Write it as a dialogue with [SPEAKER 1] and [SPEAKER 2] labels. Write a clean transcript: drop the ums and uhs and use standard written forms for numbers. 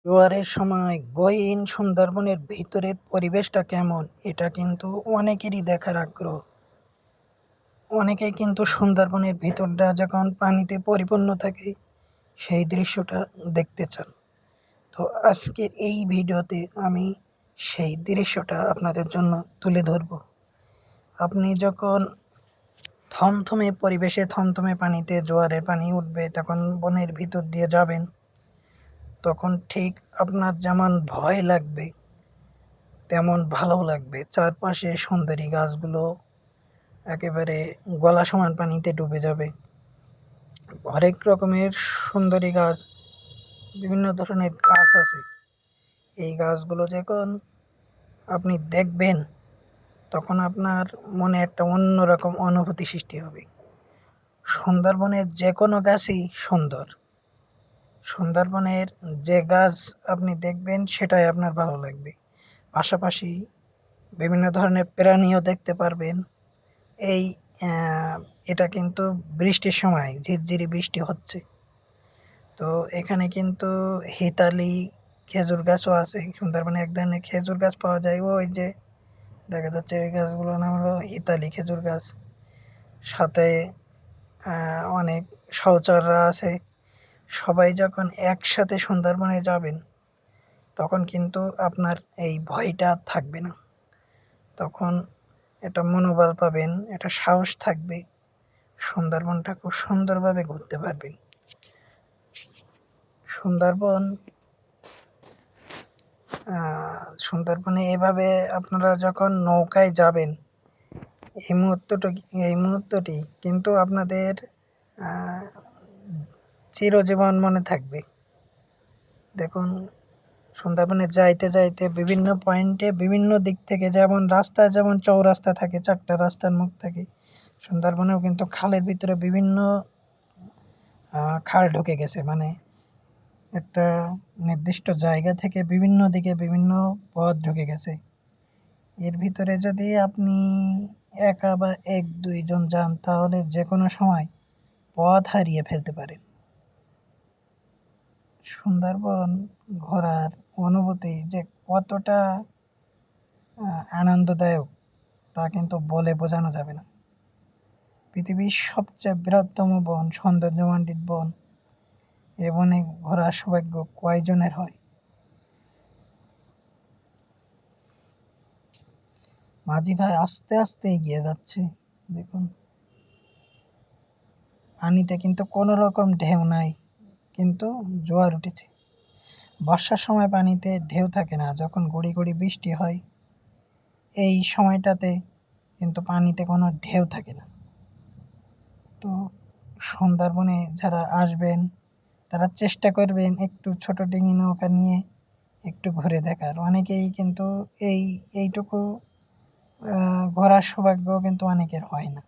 [SPEAKER 1] জোয়ারের সময় গহীন সুন্দরবনের ভিতরের পরিবেশটা কেমন এটা কিন্তু অনেকেরই দেখার আগ্রহ। অনেকেই কিন্তু সুন্দরবনের ভিতরটা যখন পানিতে পরিপূর্ণ থাকে সেই দৃশ্যটা দেখতে চান। তো আজকের এই ভিডিওতে আমি সেই দৃশ্যটা আপনাদের জন্য তুলে ধরব। আপনি যখন থমথমে পরিবেশে থমথমে পানিতে জোয়ারের পানি উঠবে তখন বনের ভিতর দিয়ে যাবেন, তখন ঠিক আপনার যেমন ভয় লাগবে তেমন ভালো লাগবে। চারপাশে সুন্দরী গাছগুলো একেবারে গলা সমান পানিতে ডুবে যাবে। হরেক রকমের সুন্দরী গাছ, বিভিন্ন ধরনের গাছ আছে। এই গাছগুলো যখন আপনি দেখবেন তখন আপনার মনে একটা অন্যরকম অনুভূতি সৃষ্টি হবে। সুন্দরবনের যে কোনো গাছই সুন্দর। সুন্দরবনের যে গাছ আপনি দেখবেন সেটাই আপনার ভালো লাগবে। পাশাপাশি বিভিন্ন ধরনের প্রাণীও দেখতে পারবেন। এই এটা কিন্তু বৃষ্টির সময় ঝিরঝিরি বৃষ্টি হচ্ছে। তো এখানে কিন্তু হিতালি খেজুর গাছও আছে। সুন্দরবনে এক ধরনের খেজুর গাছ পাওয়া যায়, ওই যে দেখা যাচ্ছে ওই গাছগুলোর নাম হলো হিতালি খেজুর গাছ। সাথে অনেক সহচররা আছে। সবাই যখন একসাথে সুন্দরবনে যাবেন তখন কিন্তু আপনার এই ভয়টা থাকবে না। তখন একটা মনোবল পাবেন, একটা সাহস থাকবে, সুন্দরবনটা খুব সুন্দরভাবে ঘুরতে পারবেন। সুন্দরবনে এভাবে আপনারা যখন নৌকায় যাবেন এই মুহূর্তটি কিন্তু আপনাদের চিরজীবন মনে থাকবে। দেখুন, সুন্দরবনে যাইতে যাইতে বিভিন্ন পয়েন্টে বিভিন্ন দিক থেকে, যেমন রাস্তা যেমন চৌরাস্তা থাকে, 4টা রাস্তার মুখ থাকে, সুন্দরবনেও কিন্তু খালের ভিতরে বিভিন্ন খাল ঢুকে গেছে। মানে একটা নির্দিষ্ট জায়গা থেকে বিভিন্ন দিকে বিভিন্ন পথ ঢুকে গেছে। এর ভিতরে যদি আপনি একা বা 1-2 জন যান তাহলে যে কোনো সময় পথ হারিয়ে ফেলতে পারেন। সুন্দরবন ঘোরার অনুভূতি যে কতটা আনন্দদায়ক তা কিন্তু বলে বোঝানো যাবে না। পৃথিবীর সবচেয়ে বৃহত্তম বন, সৌন্দর্যমণ্ডিত বন, এ বনে ঘোরার সৌভাগ্য কয়জনের হয়? মাঝি ভাই আস্তে আস্তে এগিয়ে যাচ্ছে। দেখুন, পানিতে কিন্তু কোনো রকম ঢেউ নাই, কিন্তু জোয়ার উঠেছে। বর্ষার সময় পানিতে ঢেউ থাকে না, যখন গুঁড়ি গুঁড়ি বৃষ্টি হয় এই সময়টাতে কিন্তু পানিতে কোনো ঢেউ থাকে না। তো সুন্দরবনে যারা আসবেন তারা চেষ্টা করবেন একটু ছোট ডিঙি নৌকা নিয়ে একটু ঘুরে দেখার। অনেকেই কিন্তু এইটুকু ঘোরার সৌভাগ্য কিন্তু অনেকের হয় না।